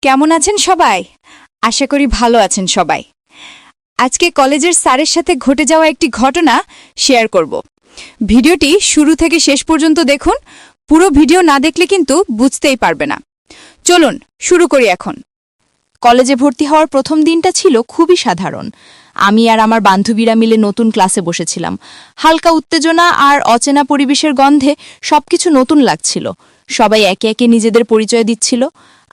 কেমন আছেন সবাই? আশা করি ভালো আছেন সবাই। আজকে কলেজের স্যারের সাথে ঘটে যাওয়া একটি ঘটনা শেয়ার করব। ভিডিওটি শুরু থেকে শেষ পর্যন্ত দেখুন। পুরো ভিডিও না দেখলে কিন্তু বুঝতেই পারবে না। চলুন শুরু করি এখন। কলেজে ভর্তি হওয়ার প্রথম দিনটা ছিল খুবই সাধারণ। আমি আর আমার বান্ধবীরা মিলে নতুন ক্লাসে বসেছিলাম। হালকা উত্তেজনা আর অচেনা পরিবেশের গন্ধে সবকিছু নতুন লাগছিল। সবাই একে একে নিজেদের পরিচয় দিচ্ছিল।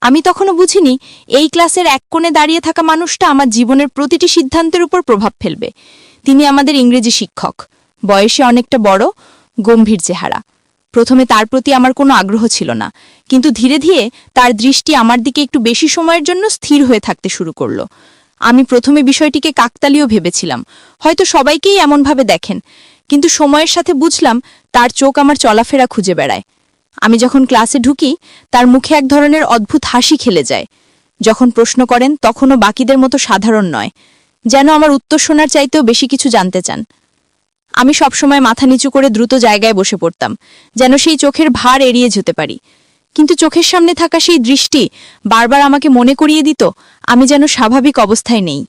আমি তখনও বুঝিনি এই ক্লাসের এক কোণে দাঁড়িয়ে থাকা মানুষটা আমার জীবনের প্রতিটি সিদ্ধান্তের উপর প্রভাব ফেলবে। তিনি আমাদের ইংরেজি শিক্ষক, বয়সে অনেকটা বড়, গম্ভীর চেহারা। প্রথমে তার প্রতি আমার কোনো আগ্রহ ছিল না, কিন্তু ধীরে ধীরে তার দৃষ্টি আমার দিকে একটু বেশি সময়ের জন্য স্থির হয়ে থাকতে শুরু করলো। আমি প্রথমে বিষয়টিকে কাকতালীয় ভেবেছিলাম, হয়তো সবাইকেই এমনভাবে দেখেন, কিন্তু সময়ের সাথে বুঝলাম তার চোখ আমার চলাফেরা খুঁজে বেড়ায়। আমি যখন ক্লাসে ঢুকি তার মুখে এক ধরনের অদ্ভুত হাসি খেলে যায়। যখন প্রশ্ন করেন তখনও বাকিদের মতো সাধারণ নয়, যেন আমার উত্তর শোনার চাইতেও বেশি কিছু জানতে চান। আমি সবসময় মাথা নিচু করে দ্রুত জায়গায় বসে পড়তাম, যেন সেই চোখের ভার এড়িয়ে যেতে পারি। কিন্তু চোখের সামনে থাকা সেই দৃষ্টি বারবার আমাকে মনে করিয়ে দিত আমি যেন স্বাভাবিক অবস্থায় নেই।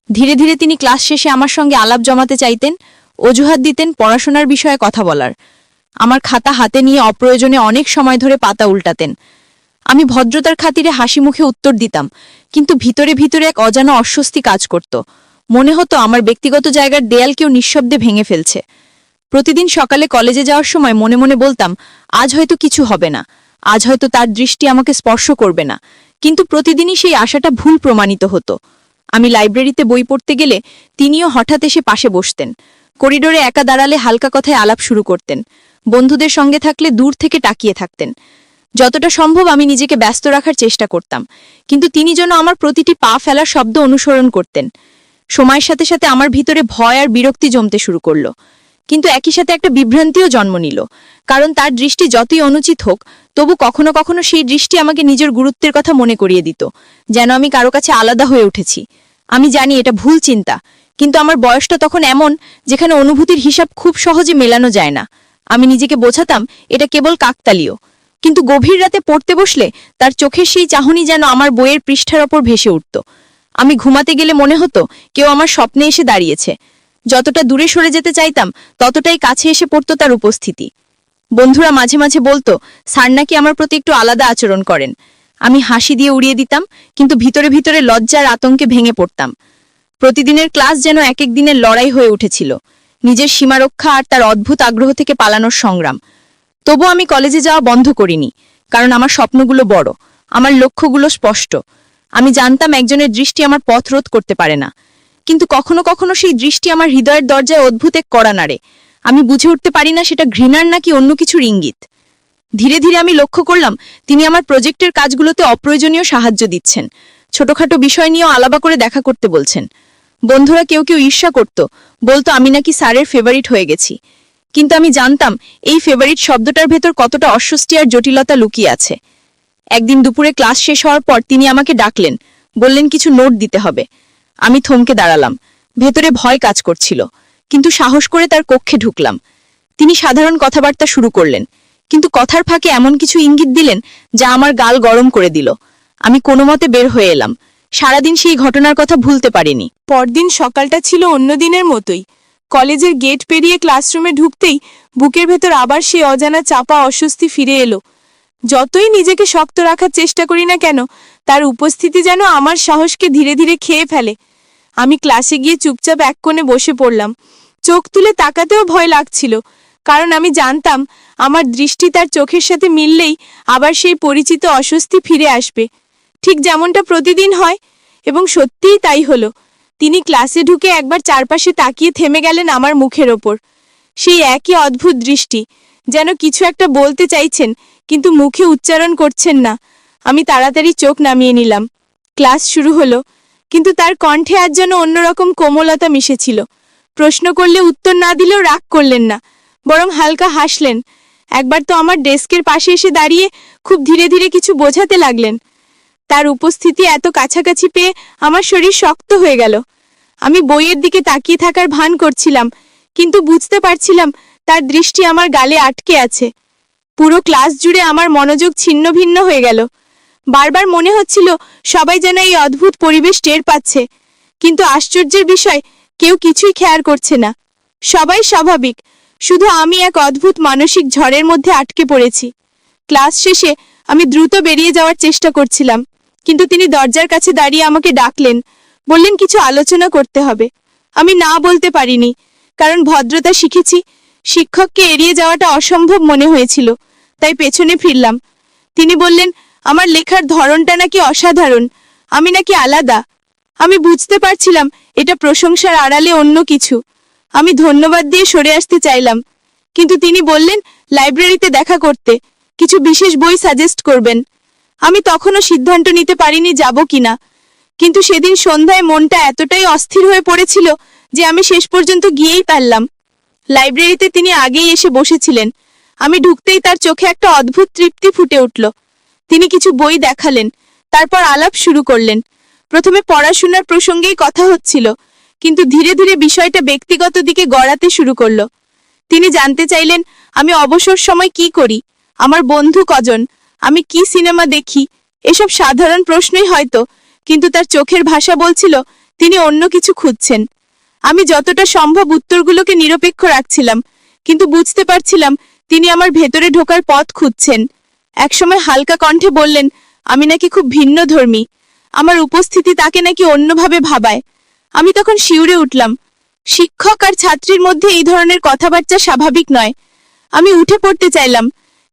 ধীরে ধীরে তিনি ক্লাস শেষে আমার সঙ্গে আলাপ জমাতে চাইতেন, অজুহাত দিতেন পড়াশোনার বিষয়ে কথা বলার। আমার খাতা হাতে নিয়ে অপ্রয়োজনে অনেক সময় ধরে পাতা উল্টাতেন। আমি ভদ্রতার খাতিরে হাসি মুখে উত্তর দিতাম, কিন্তু ভিতরে ভিতরে এক অজানা অস্বস্তি কাজ করত। মনে হতো আমার ব্যক্তিগত জায়গার দেয়াল কেউ নিঃশব্দে ভেঙে ফেলছে। প্রতিদিন সকালে কলেজে যাওয়ার সময় মনে মনে বলতাম, আজ হয়তো কিছু হবে না, আজ হয়তো তার দৃষ্টি আমাকে স্পর্শ করবে না। কিন্তু প্রতিদিনই সেই আশাটা ভুল প্রমাণিত হতো। আমি লাইব্রেরিতে বই পড়তে গেলে তিনিও হঠাৎ এসে পাশে বসতেন। করিডোরে একা দাঁড়ালে হালকা কথায় আলাপ শুরু করতেন। বন্ধুদের সঙ্গে থাকলে দূর থেকে তাকিয়ে থাকতেন। যতটা সম্ভব আমি নিজেকে ব্যস্ত রাখার চেষ্টা করতাম, কিন্তু তিনি যেন আমার প্রতিটি পা ফেলার শব্দ অনুসরণ করতেন। সময়ের সাথে সাথে আমার ভিতরে ভয় আর বিরক্তি জমতে শুরু করল, কিন্তু একই সাথে একটা বিভ্রান্তিও জন্ম নিল। কারণ তার দৃষ্টি যতই অনুচিত হোক, তবু কখনো কখনো সেই দৃষ্টি আমাকে নিজের গুরুত্বের কথা মনে করিয়ে দিত, যেন আমি কারো কাছে আলাদা হয়ে উঠেছি। আমি জানি এটা ভুল চিন্তা, কিন্তু আমার বয়সটা তখন এমন যেখানে অনুভূতির হিসাব খুব সহজে মেলানো যায় না। আমি নিজেকে বোঝাতাম এটা কেবল কাকতালীয়, কিন্তু গভীর রাতে পড়তে বসলে তার চোখের সেই চাহনি যেন আমার বইয়ের পৃষ্ঠার ওপর ভেসে উঠত। আমি ঘুমাতে গেলে মনে হতো কেউ আমার স্বপ্নে এসে দাঁড়িয়েছে। যতটা দূরে সরে যেতে চাইতাম ততটাই কাছে এসে পড়তো তার উপস্থিতি। বন্ধুরা মাঝে মাঝে বলতো স্যার নাকি আমার প্রতি একটু আলাদা আচরণ করেন। আমি হাসি দিয়ে উড়িয়ে দিতাম, কিন্তু ভিতরে ভিতরে লজ্জার আতঙ্কে ভেঙে পড়তাম। প্রতিদিনের ক্লাস যেন এক এক দিনের লড়াই হয়ে উঠেছিল, নিজের সীমারক্ষা আর তার অদ্ভুত আগ্রহ থেকে পালানোর সংগ্রাম। তবু আমি কলেজে যাওয়া বন্ধ করিনি, কারণ আমার স্বপ্নগুলো বড়, আমার লক্ষ্যগুলো স্পষ্ট। আমি জানতাম একজনের দৃষ্টি আমার পথ রোধ করতে পারে না, কিন্তু কখনো কখনো সেই দৃষ্টি আমার হৃদয়ের দরজায় অদ্ভুত এক কড়া নাড়ে। আমি বুঝে উঠতে পারি না সেটা ঘৃণার নাকি অন্য কিছুর ইঙ্গিত। ধীরে ধীরে আমি লক্ষ্য করলাম তিনি আমার প্রজেক্টের কাজগুলোতে অপ্রয়োজনীয় সাহায্য দিচ্ছেন, ছোটখাটো বিষয় নিয়েও আলাদা করে দেখা করতে বলছেন। বন্ধুরা কেউ কেউ ঈর্ষা করত, বলতো আমি নাকি স্যারের ফেভারিট হয়ে গেছি। কিন্তু আমি জানতাম এই ফেভারিট শব্দটার ভেতর কতটা অস্বস্তি আর জটিলতা লুকিয়ে আছে। একদিন দুপুরে ক্লাস শেষ হওয়ার পর তিনি আমাকে ডাকলেন, বললেন কিছু নোট দিতে হবে। আমি থমকে দাঁড়ালাম, ভেতরে ভয় কাজ করছিল, কিন্তু সাহস করে তার কক্ষে ঢুকলাম। তিনি সাধারণ কথাবার্তা শুরু করলেন, কিন্তু কথার ফাঁকে এমন কিছু ইঙ্গিত দিলেন যা আমার গাল গরম করে দিল। আমি কোনো মতে বের হয়ে এলাম। সারাদিন সেই ঘটনার কথা ভুলতে পারিনি। পরদিন সকালটা ছিল অন্য দিনের মতোই। কলেজের গেট পেরিয়ে ক্লাসরুমে ঢুকতেই বুকের ভেতর আবার সেই অজানা চাপা অস্বস্তি ফিরে এলো। যতই নিজেকে শক্ত রাখার চেষ্টা করি না কেন, তার উপস্থিতি যেন আমার সাহসকে ধীরে ধীরে খেয়ে ফেলে। আমি ক্লাসে গিয়ে চুপচাপ এক কোণে বসে পড়লাম। চোখ তুলে তাকাতেও ভয় লাগছিল, কারণ আমি জানতাম আমার দৃষ্টি তার চোখের সাথে মিললেই আবার সেই পরিচিত অস্বস্তি ফিরে আসবে, ঠিক যেমনটা প্রতিদিন হয়। এবং সত্যিই তাই হলো। তিনি ক্লাসে ঢুকে একবার চারপাশে তাকিয়ে থেমে গেলেন আমার মুখের ওপর। সেই একই অদ্ভুত দৃষ্টি, যেন কিছু একটা বলতে চাইছেন কিন্তু মুখে উচ্চারণ করছেন না। আমি তাড়াতাড়ি চোখ নামিয়ে নিলাম। ক্লাস শুরু হলো, কিন্তু তার কণ্ঠে আজ যেন অন্যরকম কোমলতা মিশেছিল। প্রশ্ন করলে উত্তর না দিলেও রাগ করলেন না, বরং হালকা হাসলেন। একবার তো আমার ডেস্কের পাশে এসে দাঁড়িয়ে খুব ধীরে ধীরে কিছু বোঝাতে লাগলেন। তার উপস্থিতি এত কাছাকাছি পেয়ে আমার শরীর শক্ত হয়ে গেল। আমি বইয়ের দিকে তাকিয়ে থাকার ভান করছিলাম, কিন্তু বুঝতে পারছিলাম তার দৃষ্টি আমার গালে আটকে আছে। পুরো ক্লাস জুড়ে আমার মনোযোগ ছিন্ন ভিন্ন হয়ে গেল। বারবার মনে হচ্ছিল সবাই যেন এই অদ্ভুত পরিবেশ টের পাচ্ছে, কিন্তু আশ্চর্যের বিষয় কেউ কিছুই খেয়াল করছে না। সবাই স্বাভাবিক, শুধু আমি এক অদ্ভুত মানসিক ঝড়ের মধ্যে আটকে পড়েছি। ক্লাস শেষে আমি দ্রুত বেরিয়ে যাওয়ার চেষ্টা করছিলাম, কিন্তু তিনি দরজার কাছে দাঁড়িয়ে আমাকে ডাকলেন, বললেন কিছু আলোচনা করতে হবে। আমি না বলতে পারিনি, কারণ ভদ্রতা শিখেছি। শিক্ষককে এড়িয়ে যাওয়াটা অসম্ভব মনে হয়েছিল, তাই পেছনে ফিরলাম। তিনি বললেন আমার লেখার ধরনটা নাকি অসাধারণ, আমি নাকি আলাদা। আমি বুঝতে পারছিলাম এটা প্রশংসার আড়ালে অন্য কিছু। আমি ধন্যবাদ দিয়ে সরে আসতে চাইলাম, কিন্তু তিনি বললেন লাইব্রেরিতে দেখা করতে, কিছু বিশেষ বই সাজেস্ট করবেন। আমি তখনও সিদ্ধান্ত নিতে পারিনি যাব কিনা, কিন্তু সেদিন সন্ধ্যায় মনটা এতটাই অস্থির হয়ে পড়েছিল যে আমি শেষ পর্যন্ত গিয়েই পারলাম। লাইব্রেরিতে তিনি আগেই এসে বসেছিলেন। আমি ঢুকতেই তার চোখে একটা অদ্ভুত তৃপ্তি ফুটে উঠল। তিনি কিছু বই দেখালেন, তারপর আলাপ শুরু করলেন। প্রথমে পড়াশোনার প্রসঙ্গেই কথা হচ্ছিল, কিন্তু ধীরে ধীরে বিষয়টা ব্যক্তিগত দিকে গড়াতে শুরু করলো। তিনি জানতে চাইলেন আমি অবসর সময় কি করি, আমার বন্ধু কজন, আমি কি সিনেমা দেখি। এসব সাধারণ প্রশ্নই হয়তো, কিন্তু তার চোখের ভাষা বলছিল তিনি অন্য কিছু খুঁজছেন। আমি যতটা সম্ভব উত্তরগুলোকে নিরপেক্ষ রাখছিলাম, কিন্তু বুঝতে পারছিলাম তিনি আমার ভেতরে ঢোকার পথ খুঁজছেন। একসময় হালকা কণ্ঠে বললেন আমি নাকি খুব ভিন্নধর্মী, আমার উপস্থিতি তাকে নাকি অন্যভাবে ভাবায়। আমি তখন শিউরে উঠলাম। শিক্ষক আর ছাত্রীর মধ্যে এই ধরনের কথাবার্তা স্বাভাবিক নয়। আমি উঠে পড়তে চাইলাম,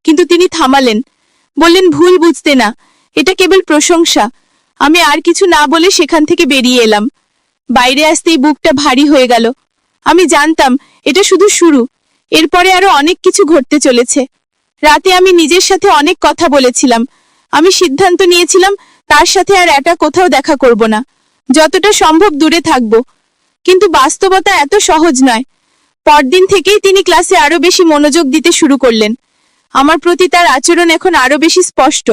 কিন্তু তিনি থামালেন, বললেন ভুল বুঝতে না, এটা কেবল প্রশংসা। আমি আর কিছু না বলে সেখান থেকে বেরিয়ে এলাম। বাইরে আসতেই বুকটা ভারী হয়ে গেল। আমি জানতাম এটা শুধু শুরু, এরপরে আরো অনেক কিছু ঘটতে চলেছে। রাতে আমি নিজের সাথে অনেক কথা বলেছিলাম। আমি সিদ্ধান্ত নিয়েছিলাম তার সাথে আর এটা কোথাও দেখা করব না, যতটা সম্ভব দূরে থাকব। কিন্তু বাস্তবতা এত সহজ নয়। পরদিন থেকেই তিনি ক্লাসে আরো বেশি মনোযোগ দিতে শুরু করলেন। আমার প্রতি তার আচরণ এখন আরো বেশি স্পষ্ট।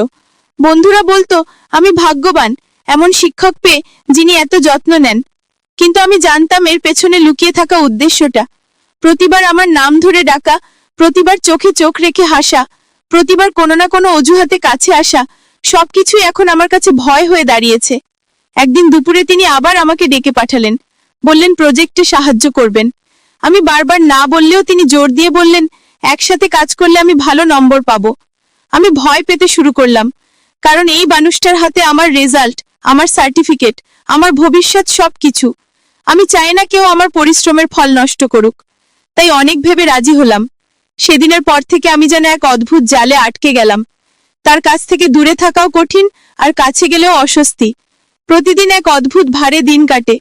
বন্ধুরা বলতো আমি ভাগ্যবান এমন শিক্ষক পেয়ে যিনি এত যত্ন নেন, কিন্তু আমি জানতাম এর পেছনে লুকিয়ে থাকা উদ্দেশ্যটা। প্রতিবার আমার নাম ধরে ডাকা, প্রতিবার চোখে চোখ রেখে হাসা, প্রতিবার কোনো না কোনো অজুহাতে কাছে আসা, সবকিছুই এখন আমার কাছে ভয় হয়ে দাঁড়িয়েছে। একদিন দুপুরে তিনি আবার আমাকে ডেকে পাঠালেন, বললেন প্রজেক্টে সাহায্য করবেন। আমি বারবার না বললেও তিনি জোর দিয়ে বললেন একসাথে কাজ করলে আমি ভালো নম্বর পাবো। আমি ভয় পেতে শুরু করলাম, কারণ এই মানুষটার হাতে আমার রেজাল্ট, আমার সার্টিফিকেট, আমার ভবিষ্যৎ সবকিছু। আমি চাই না কেউ আমার পরিশ্রমের ফল নষ্ট করুক, তাই অনেক ভেবে রাজি হলাম। সেদিনের পর থেকে আমি যেন এক অদ্ভুত জালে আটকে গেলাম। তার কাছ থেকে দূরে থাকাও কঠিন, আর কাছে গেলেও অস্বস্তি। প্রতিদিন এক অদ্ভুত ভারে দিন কাটে।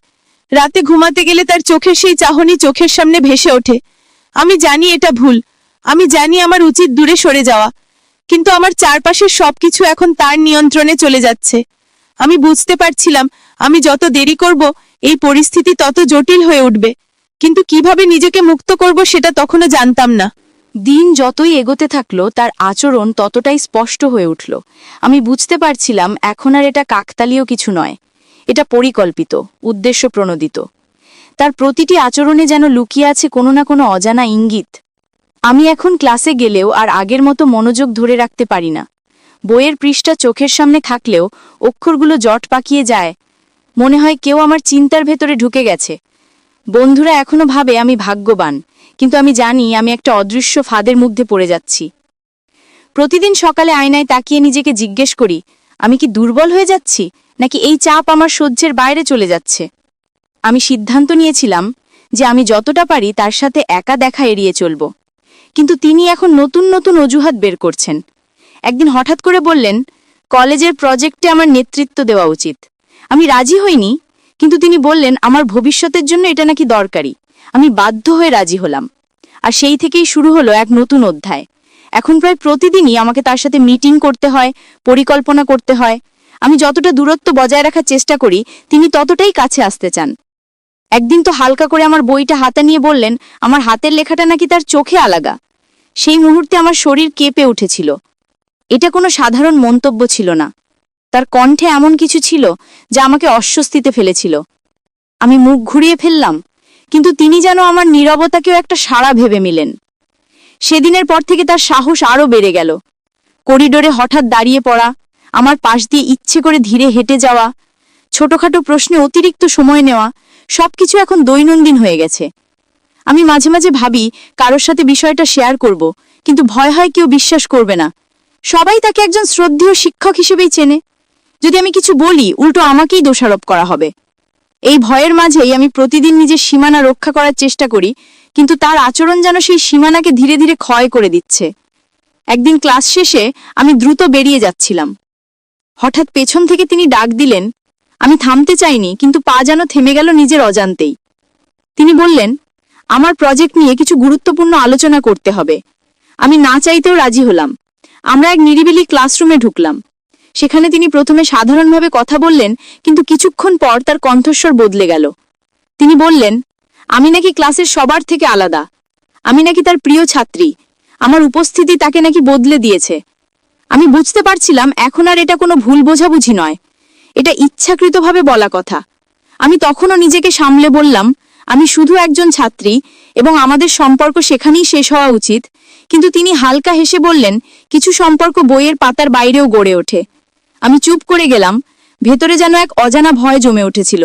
রাতে ঘুমাতে গেলে তার চোখের সেই চাহনি চোখের সামনে ভেসে ওঠে। আমি জানি এটা ভুল, আমি জানি আমার উচিত দূরে সরে যাওয়া, কিন্তু আমার চারপাশের সবকিছু এখন তার নিয়ন্ত্রণে চলে যাচ্ছে। আমি বুঝতে পারছিলাম আমি যত দেরি করব এই পরিস্থিতি তত জটিল হয়ে উঠবে, কিন্তু কিভাবে নিজেকে মুক্ত করব সেটা তখনও জানতাম না। দিন যতই এগোতে থাকলো তার আচরণ ততটাই স্পষ্ট হয়ে উঠল। আমি বুঝতে পারছিলাম এখন আর এটা কাকতালীয় কিছু নয়, এটা পরিকল্পিত, উদ্দেশ্য প্রণোদিত। তার প্রতিটি আচরণে যেন লুকিয়ে আছে কোনো না কোনো অজানা ইঙ্গিত। আমি এখন ক্লাসে গেলেও আর আগের মতো মনোযোগ ধরে রাখতে পারি না। বইয়ের পৃষ্ঠা চোখের সামনে থাকলেও অক্ষরগুলো জট পাকিয়ে যায়। মনে হয় কেউ আমার চিন্তার ভেতরে ঢুকে গেছে। বন্ধুরা এখনো ভাবে আমি ভাগ্যবান, কিন্তু আমি জানি আমি একটা অদৃশ্য ফাঁদের মধ্যে পড়ে যাচ্ছি। প্রতিদিন সকালে আয়নায় তাকিয়ে নিজেকে জিজ্ঞেস করি আমি কি দুর্বল হয়ে যাচ্ছি, নাকি এই চাপ আমার সহ্যের বাইরে চলে যাচ্ছে। আমি সিদ্ধান্ত নিয়েছিলাম যে আমি যতটা পারি তার সাথে একা দেখা এড়িয়ে চলব, কিন্তু তিনি এখন নতুন নতুন অজুহাত বের করছেন। একদিন হঠাৎ করে বললেন কলেজের প্রজেক্টে আমার নেতৃত্ব দেওয়া উচিত। আমি রাজি হইনি, কিন্তু তিনি বললেন আমার ভবিষ্যতের জন্য এটা নাকি দরকারি। আমি বাধ্য হয়ে রাজি হলাম, আর সেই থেকেই শুরু হলো এক নতুন অধ্যায়। এখন প্রায় প্রতিদিনই আমাকে তার সাথে মিটিং করতে হয়, পরিকল্পনা করতে হয়। আমি যতটা দূরত্ব বজায় রাখার চেষ্টা করি তিনি ততটাই কাছে আসতে চান। একদিন তো হালকা করে আমার বইটা হাতে নিয়ে বললেন আমার হাতের লেখাটা নাকি তার চোখে আলাগা। সেই মুহূর্তে আমার শরীর কেঁপে উঠেছিল। এটা কোনো সাধারণ মন্তব্য ছিল না, তার কণ্ঠে এমন কিছু ছিল যা আমাকে অস্বস্তিতে ফেলেছিল। আমি মুখ ঘুরিয়ে ফেললাম, কিন্তু তিনি যেন আমার নীরবতাকেও একটা সাড়া ভেবে নিলেন। সেদিনের পর থেকে তার সাহস আরও বেড়ে গেল। করিডোরে হঠাৎ দাঁড়িয়ে পড়া, আমার পাশ দিয়ে ইচ্ছে করে ধীরে হেঁটে যাওয়া, ছোটখাটো প্রশ্নে অতিরিক্ত সময় নেওয়া, সবকিছু এখন দৈনন্দিন হয়ে গেছে। আমি মাঝে মাঝে ভাবি কারোর সাথে বিষয়টা শেয়ার করব, কিন্তু ভয় হয় কেউ বিশ্বাস করবে না। সবাই তাকে একজন শ্রদ্ধেয় শিক্ষক হিসেবেই চেনে। যদি আমি কিছু বলি উল্টো আমাকেই দোষারোপ করা হবে। এই ভয়ের মাঝেই আমি প্রতিদিন নিজের সীমানা রক্ষা করার চেষ্টা করি, কিন্তু তার আচরণ যেন সেই সীমানাকে ধীরে ধীরে ক্ষয় করে দিচ্ছে। একদিন ক্লাস শেষে আমি দ্রুত বেরিয়ে যাচ্ছিলাম। হঠাৎ পেছন থেকে তিনি ডাক দিলেন। আমি থামতে চাইনি, কিন্তু পা যেন থেমে গেল নিজের অজান্তেই। তিনি বললেন, আমার প্রজেক্ট নিয়ে কিছু গুরুত্বপূর্ণ আলোচনা করতে হবে। আমি না চাইতেও রাজি হলাম। আমরা এক নিরিবিলি ক্লাসরুমে ঢুকলাম। সেখানে তিনি প্রথমে সাধারণভাবে কথা বললেন, কিন্তু কিছুক্ষণ পর তার কণ্ঠস্বর বদলে গেল। তিনি বললেন, আমি নাকি ক্লাসের সবার থেকে আলাদা, আমি নাকি তার প্রিয় ছাত্রী, আমার উপস্থিতি তাকে নাকি বদলে দিয়েছে। আমি বুঝতে পারছিলাম এখন আর এটা কোনো ভুল বোঝাবুঝি নয়, এটা ইচ্ছাকৃতভাবে বলা কথা। আমি তখনও নিজেকে সামলে বললাম, আমি শুধু একজন ছাত্রী এবং আমাদের সম্পর্ক সেখানেই শেষ হওয়া উচিত। কিন্তু তিনি হালকা হেসে বললেন, কিছু সম্পর্ক বইয়ের পাতার বাইরেও গড়ে ওঠে। আমি চুপ করে গেলাম। ভেতরে যেন এক অজানা ভয় জমে উঠেছিল।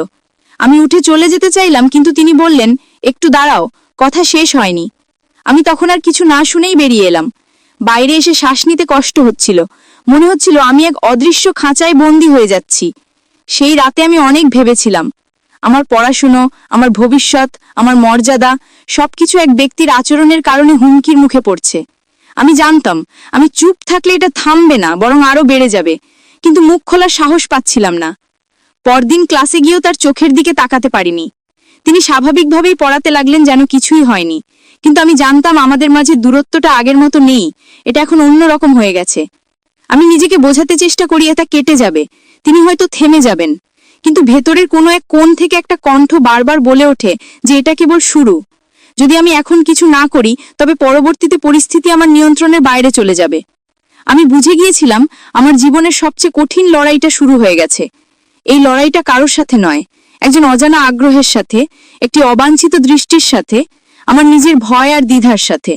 আমি উঠে চলে যেতে চাইলাম, কিন্তু তিনি বললেন, একটু দাঁড়াও, কথা শেষ হয়নি। আমি তখন আর কিছু না শুনেই বেরিয়ে এলাম। বাইরে এসে শ্বাস নিতে কষ্ট হচ্ছিল। মনে হচ্ছিল আমি এক অদৃশ্য খাঁচায় বন্দী হয়ে যাচ্ছি। সেই রাতে আমি অনেক ভেবেছিলাম, আমার পড়াশুনো, আমার ভবিষ্যৎ, আমার মর্যাদা সবকিছু এক ব্যক্তির আচরণের কারণে হুমকির মুখে পড়ছে। আমি জানতাম আমি চুপ থাকলে এটা থামবে না, বরং আরো বেড়ে যাবে, কিন্তু মুখ খোলার সাহস পাচ্ছিলাম না। পরদিন ক্লাসে গিয়েও তার চোখের দিকে তাকাতে পারিনি। তিনি স্বাভাবিকভাবেই পড়াতে লাগলেন যেন কিছুই হয়নি, কিন্তু আমি জানতাম আমাদের মাঝে দূরত্বটা আগের মতো নেই, এটা এখন অন্যরকম হয়ে গেছে। আমি নিজেকে বোঝাতে চেষ্টা করি এটা কেটে যাবে, তিনি হয়তো থেমে যাবেন, কিন্তু ভেতরের কোনো এক কোণ থেকে একটা কণ্ঠ বারবার বলে ওঠে যে এটা কেবল শুরু। যদি আমি এখন কিছু না করি তবে পরবর্তীতে পরিস্থিতি আমার নিয়ন্ত্রণের বাইরে চলে যাবে। আমি বুঝে গিয়েছিলাম আমার জীবনের সবচেয়ে কঠিন লড়াইটা শুরু হয়ে গেছে। এই লড়াইটা কারোর সাথে নয়, একজন অজানা আগ্রহের সাথে, একটি অবাঞ্ছিত দৃষ্টির সাথে, আমার নিজের ভয় আর দ্বিধার সাথে।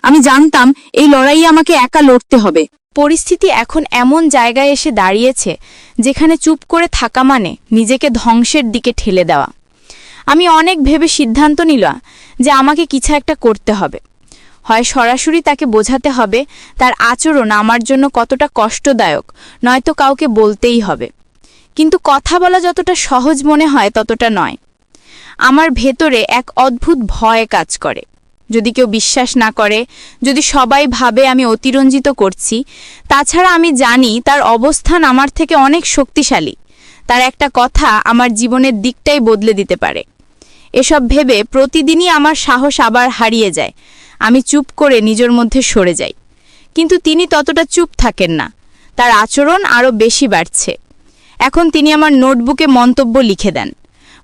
আমি জানতাম এই লড়াই আমাকে একা লড়তে হবে। পরিস্থিতি এখন এমন জায়গায় এসে দাঁড়িয়েছে যেখানে চুপ করে থাকা মানে নিজেকে ধ্বংসের দিকে ঠেলে দেওয়া। আমি অনেক ভেবে সিদ্ধান্ত নিলাম যে আমাকে কিছু একটা করতে হবে। হয় সরাসরি তাকে বোঝাতে হবে তার আচরণ আমার জন্য কতটা কষ্টদায়ক, নয়তো কাউকে বলতেই হবে। কিন্তু কথা বলা যতটা সহজ মনে হয় ততটা নয়। আমার ভেতরে এক অদ্ভুত ভয় কাজ করে। যদি কেউ বিশ্বাস না করে, যদি সবাই ভাবে আমি অতিরঞ্জিত করছি। তাছাড়া আমি জানি তার অবস্থান আমার থেকে অনেক শক্তিশালী। তার একটা কথা আমার জীবনের দিকটাই বদলে দিতে পারে। এসব ভেবে প্রতিদিনই আমার সাহস আবার হারিয়ে যায়। আমি চুপ করে নিজের মধ্যে সরে যাই। কিন্তু তিনি ততটা চুপ থাকেন না, তার আচরণ আরও বেশি বাড়ছে। এখন তিনি আমার নোটবুকে মন্তব্য লিখে দেন,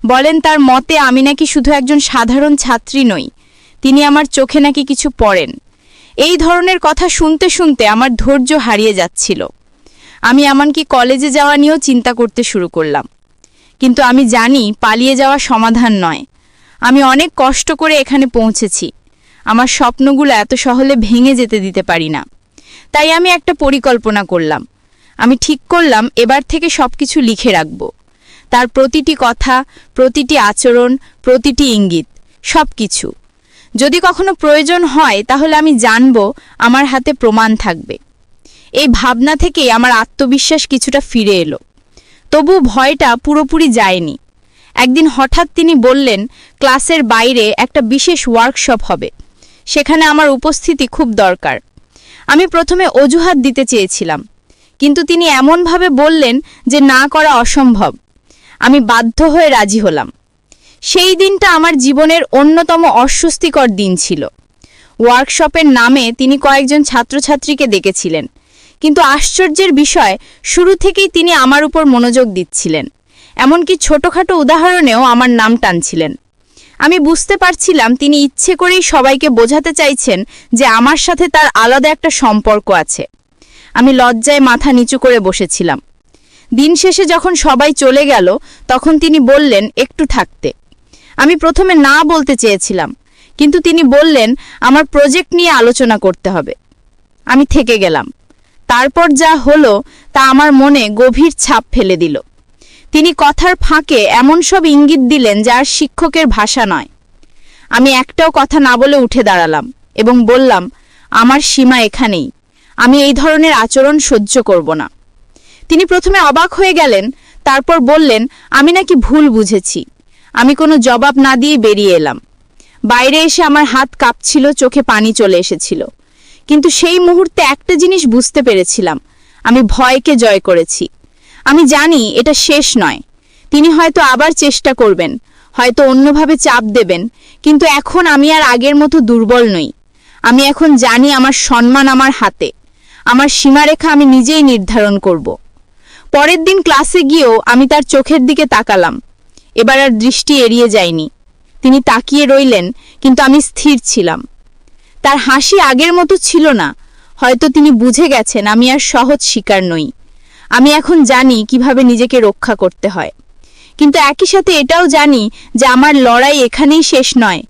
বলেন তার মতে আমি নাকি শুধু একজন সাধারণ ছাত্রী নই, তিনি আমার চোখে নাকি কিছু পড়েন। এই ধরনের কথা শুনতে শুনতে আমার ধৈর্য হারিয়ে যাচ্ছিল। আমি এমনকি কলেজে যাওয়া নিয়েও চিন্তা করতে শুরু করলাম। কিন্তু আমি জানি পালিয়ে যাওয়া সমাধান নয়। আমি অনেক কষ্ট করে এখানে পৌঁছেছি। আমার স্বপ্নগুলো এত সহজে ভেঙে যেতে দিতে পারি না। তাই আমি একটা পরিকল্পনা করলাম। আমি ঠিক করলাম এবার থেকে সবকিছু লিখে রাখব। তার প্রতিটি কথা, প্রতিটি আচরণ, প্রতিটি ইঙ্গিত, সবকিছু। যদি কখনো প্রয়োজন হয় তাহলে আমি জানব আমার হাতে প্রমাণ থাকবে। এই ভাবনা থেকেই আমার আত্মবিশ্বাস কিছুটা ফিরে এলো। তবু ভয়টা পুরোপুরি যায়নি। একদিন হঠাৎ তিনি বললেন ক্লাসের বাইরে একটা বিশেষ ওয়ার্কশপ হবে, সেখানে আমার উপস্থিতি খুব দরকার। আমি প্রথমে অজুহাত দিতে চেয়েছিলাম, কিন্তু তিনি এমনভাবে বললেন যে না করা অসম্ভব। আমি বাধ্য হয়ে রাজি হলাম। সেই দিনটা আমার জীবনের অন্যতম অস্বস্তিকর দিন ছিল। ওয়ার্কশপের নামে তিনি কয়েকজন ছাত্রছাত্রীকে ডেকেছিলেন, কিন্তু আশ্চর্যের বিষয় শুরু থেকেই তিনি আমার উপর মনোযোগ দিচ্ছিলেন। এমনকি ছোটখাটো উদাহরণেও আমার নাম টানছিলেন। আমি বুঝতে পারছিলাম তিনি ইচ্ছে করেই সবাইকে বোঝাতে চাইছেন যে আমার সাথে তার আলাদা একটা সম্পর্ক আছে। আমি লজ্জায় মাথা নিচু করে বসেছিলাম। দিন শেষে যখন সবাই চলে গেল তখন তিনি বললেন একটু থাকতে। আমি প্রথমে না বলতে চেয়েছিলাম, কিন্তু তিনি বললেন আমার প্রজেক্ট নিয়ে আলোচনা করতে হবে। আমি থেকে গেলাম। তারপর যা হলো তা আমার মনে গভীর ছাপ ফেলে দিল। তিনি কথার ফাঁকে এমন সব ইঙ্গিত দিলেন যা আর শিক্ষকের ভাষা নয়। আমি একটাও কথা না বলে উঠে দাঁড়ালাম এবং বললাম, আমার সীমা এখানেই, আমি এই ধরনের আচরণ সহ্য করব না। তিনি প্রথমে অবাক হয়ে গেলেন, তারপর বললেন আমি নাকি ভুল বুঝেছি। আমি কোনো জবাব না দিয়ে বেরিয়ে এলাম। বাইরে এসে আমার হাত কাঁপছিল, চোখে পানি চলে এসেছিল। কিন্তু সেই মুহূর্তে একটা জিনিস বুঝতে পেরেছিলাম, আমি ভয়কে জয় করেছি। আমি জানি এটা শেষ নয়। তিনি হয়তো আবার চেষ্টা করবেন, হয়তো অন্যভাবে চাপ দেবেন, কিন্তু এখন আমি আর আগের মতো দুর্বল নই। আমি এখন জানি আমার সম্মান আমার হাতে, আমার সীমারেখা আমি নিজেই নির্ধারণ করব। পরের দিন ক্লাসে গিয়েও আমি তার চোখের দিকে তাকালাম। এবার আর দৃষ্টি এড়িয়ে যায়নি। তিনি তাকিয়ে রইলেন, কিন্তু আমি স্থির ছিলাম। তার হাসি আগের মতো ছিল না। হয়তো তিনি বুঝে গেছেন আমি আর সহজ শিকার নই। আমি এখন জানি কিভাবে নিজেকে রক্ষা করতে হয়। কিন্তু একই সাথে এটাও জানি যে আমার লড়াই এখানেই শেষ নয়,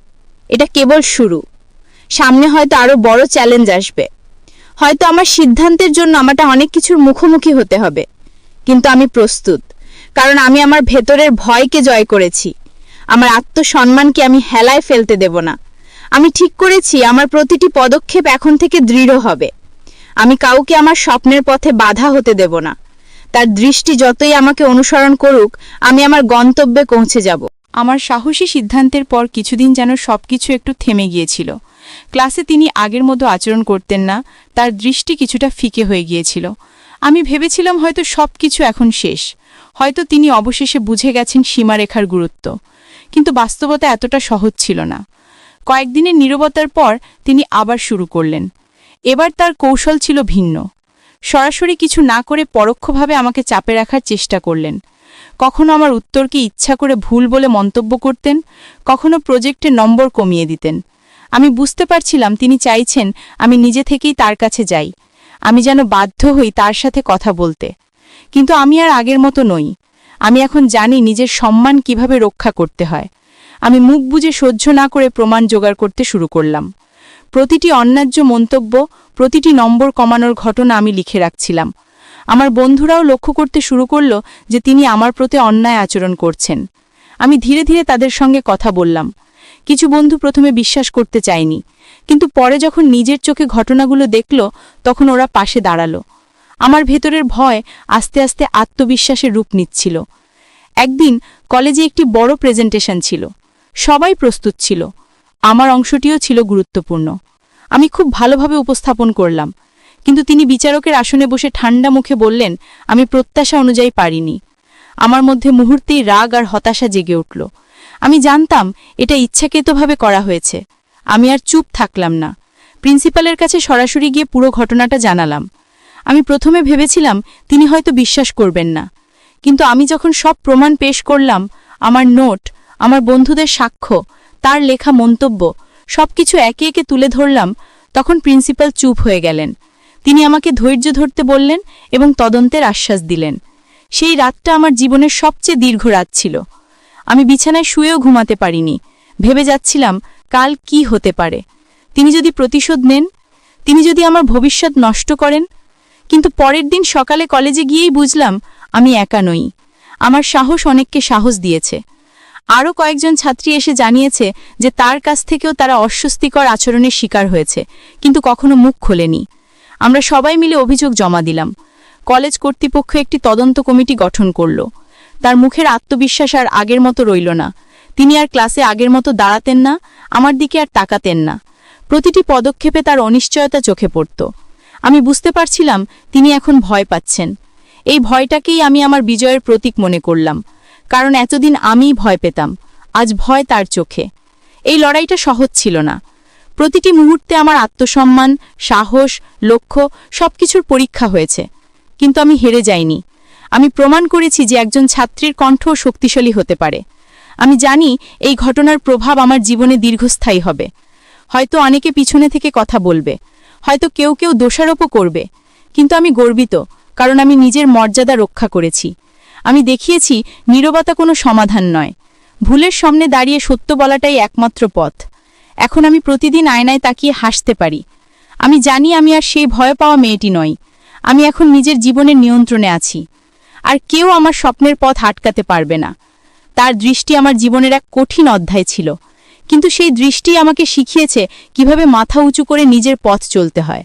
এটা কেবল শুরু। সামনে হয়তো আরো বড় চ্যালেঞ্জ আসবে। হয়তো আমার সিদ্ধান্তের জন্য আমাটা অনেক কিছুর মুখোমুখি হতে হবে, কিন্তু আমি প্রস্তুত, কারণ আমি আমার ভেতরের ভয়কে জয় করেছি। আমার আত্মসম্মানকে আমি হেলায় ফেলতে দেব না। আমি ঠিক করেছি আমার প্রতিটি পদক্ষেপ এখন থেকে দৃঢ় হবে। আমি কাউকে আমার স্বপ্নের পথে বাধা হতে দেব না। তার দৃষ্টি যতই আমাকে অনুসরণ করুক, আমি আমার গন্তব্যে পৌঁছে যাব। আমার সাহসী সিদ্ধান্তের পর কিছুদিন যেন সবকিছু একটু থেমে গিয়েছিল। ক্লাসে তিনি আগের মতো আচরণ করতেন না, তার দৃষ্টি কিছুটা ফিকে হয়ে গিয়েছিল। আমি ভেবেছিলাম হয়তো সবকিছু এখন শেষ, হয়তো তিনি অবশেষে বুঝে গেছেন সীমারেখার গুরুত্ব। কিন্তু বাস্তবতা এতটা সহজ ছিল না। কয়েকদিনের নীরবতার পর তিনি আবার শুরু করলেন। এবার তার কৌশল ছিল ভিন্ন। সরাসরি কিছু না করে পরোক্ষভাবে আমাকে চাপে রাখার চেষ্টা করলেন। কখনো আমার উত্তরকে ইচ্ছা করে ভুল বলে মন্তব্য করতেন, কখনো প্রজেক্টে নম্বর কমিয়ে দিতেন। আমি বুঝতে পারছিলাম তিনি চাইছেন আমি নিজে থেকেই তার কাছে যাই, আমি যেন বাধ্য হই তার সাথে কথা বলতে। কিন্তু আমি আর আগের মতো নই। আমি এখন জানি নিজের সম্মান কিভাবে রক্ষা করতে হয়। আমি মুখ বুজে সহ্য না করে প্রমাণ জোগাড় করতে শুরু করলাম। প্রতিটি অন্যায্য মন্তব্য, প্রতিটি নম্বর কমানোর ঘটনা আমি লিখে রাখছিলাম। আমার বন্ধুরাও লক্ষ্য করতে শুরু করল যে তিনি আমার প্রতি অন্যায় আচরণ করছেন। আমি ধীরে ধীরে তাদের সঙ্গে কথা বললাম। কিছু বন্ধু প্রথমে বিশ্বাস করতে চায়নি, কিন্তু পরে যখন নিজের চোখে ঘটনাগুলো দেখল, তখন ওরা পাশে দাঁড়ালো। আমার ভেতরের ভয় আস্তে আস্তে আত্মবিশ্বাসের রূপ নিচ্ছিল। একদিন কলেজে একটি বড় প্রেজেন্টেশন ছিল। সবাই প্রস্তুত ছিল। আমার অংশটিও ছিল গুরুত্বপূর্ণ। আমি খুব ভালোভাবে উপস্থাপন করলাম, কিন্তু তিনি বিচারকের আসনে বসে ঠান্ডা মুখে বললেন, আমি প্রত্যাশা অনুযায়ী পারিনি। আমার মধ্যে মুহূর্তেই রাগ আর হতাশা জেগে উঠল। আমি জানতাম এটা ইচ্ছাকৃতভাবে করা হয়েছে। আমি আর চুপ থাকলাম না। প্রিন্সিপালের কাছে সরাসরি গিয়ে পুরো ঘটনাটা জানালাম। আমি প্রথমে ভেবেছিলাম তিনি হয়তো বিশ্বাস করবেন না, কিন্তু আমি যখন সব প্রমাণ পেশ করলাম, আমার নোট, আমার বন্ধুদের সাক্ষ্য, তার লেখা মন্তব্য, সবকিছু একে একে তুলে ধরলাম, তখন প্রিন্সিপাল চুপ হয়ে গেলেন। তিনি আমাকে ধৈর্য ধরতে বললেন এবং তদন্তের আশ্বাস দিলেন। সেই রাতটা আমার জীবনের সবচেয়ে দীর্ঘ রাত ছিল। আমি বিছানায় শুয়েও ঘুমাতে পারিনি। ভেবে যাচ্ছিলাম কাল কি হতে পারে। তিনি যদি প্রতিশোধ নেন, তিনি যদি আমার ভবিষ্যৎ নষ্ট করেন। কিন্তু পরের দিন সকালে কলেজে গিয়েই বুঝলাম আমি একা নই। আমার সাহস অনেককে সাহস দিয়েছে। আরও কয়েকজন ছাত্রী এসে জানিয়েছে যে তার কাছ থেকেও তারা অস্বস্তিকর আচরণের শিকার হয়েছে, কিন্তু কখনো মুখ খোলেনি। আমরা সবাই মিলে অভিযোগ জমা দিলাম। কলেজ কর্তৃপক্ষ একটি তদন্ত কমিটি গঠন করল। তার মুখের আত্মবিশ্বাস আর আগের মতো রইল না। তিনি আর ক্লাসে আগের মতো দাঁড়াতেন না, আমার দিকে আর তাকাতেন না। প্রতিটি পদক্ষেপে তার অনিশ্চয়তা চোখে পড়ত। আমি বুঝতে পারছিলাম তিনি এখন ভয় পাচ্ছেন। এই ভয়টাকেই আমি আমার বিজয়ের প্রতীক মনে করলাম, কারণ এতদিন আমিই ভয় পেতাম, আজ ভয় তার চোখে। এই লড়াইটা সহজ ছিল না। প্রতিটি মুহূর্তে আমার আত্মসম্মান, সাহস, লক্ষ্য সবকিছুর পরীক্ষা হয়েছে, কিন্তু আমি হেরে যাইনি। আমি প্রমাণ করেছি যে একজন ছাত্রীর কণ্ঠও শক্তিশালী হতে পারে। আমি জানি এই ঘটনার প্রভাব আমার জীবনে দীর্ঘস্থায়ী হবে। হয়তো অনেকে পিছনে থেকে কথা বলবে, হয়তো কেউ কেউ দোষারোপও করবে, কিন্তু আমি গর্বিত, কারণ আমি নিজের মর্যাদা রক্ষা করেছি। আমি দেখিয়েছি নীরবতা কোনো সমাধান নয়। ভুলের সামনে দাঁড়িয়ে সত্য বলাটাই একমাত্র পথ। এখন আমি প্রতিদিন আয়নায় তাকিয়ে হাসতে পারি। আমি জানি আমি আর সেই ভয় পাওয়া মেয়েটি নই। আমি এখন নিজের জীবনের নিয়ন্ত্রণে আছি আর কেউ আমার স্বপ্নের পথ আটকাতে পারবে না। তার দৃষ্টি আমার জীবনের এক কঠিন অধ্যায় ছিল, কিন্তু সেই দৃষ্টি আমাকে শিখিয়েছে কিভাবে মাথা উঁচু করে নিজের পথ চলতে হয়।